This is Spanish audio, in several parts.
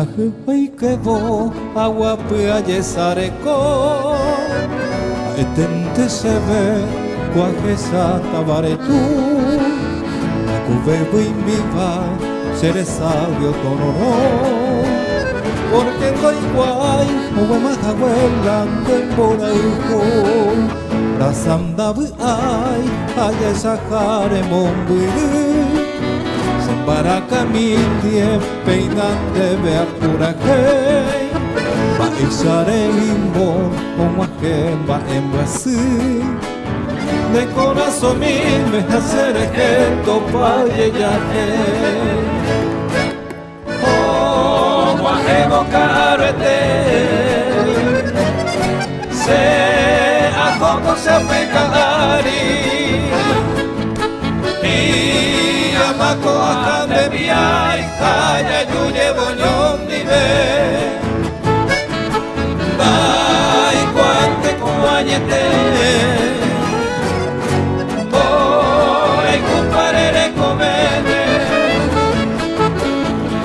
Pai que vo agua puya sareco etente se ve cuajesa tabaretu acubebo y mi va ser sabio tonoro porque no igual o más abuela de embora hijo razandabu ay ay esa jare mombu Baraka mindie peinante bea purake Ba isare imbo Oma gemba embrasi De corazón mi me hacer ejemplo pa yeyate Oma ego carete Se ajoto se apecadari Mako akande biai kaya yuye bonyon dibe Bai kuante kuanyete Bore kumparere komene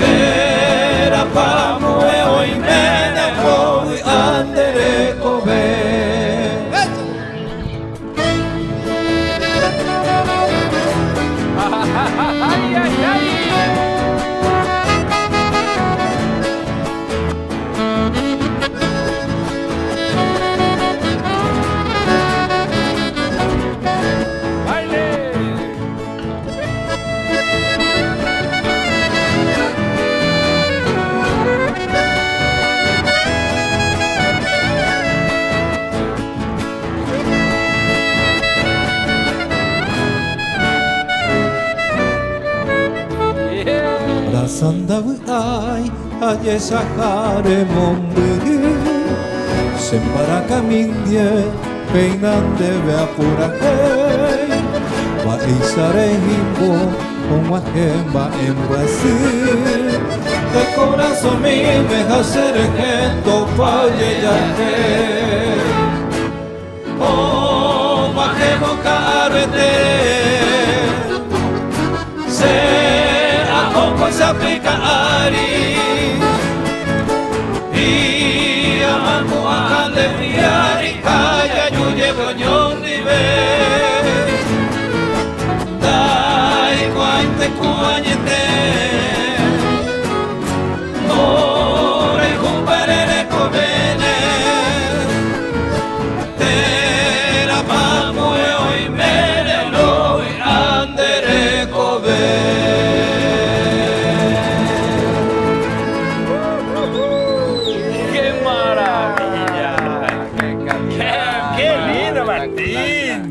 Vera pamu e oimene Boi andere kobe ¡Ay, ay, ay! Sandabu ay aye sahare mombu Sembara kamindie peinande bea purake Wa isare himbo Oma gemba embrasi De corazón mi me hacer ejemplo pa yeyate Oma gemo carete Se aplica ari y amanku akan de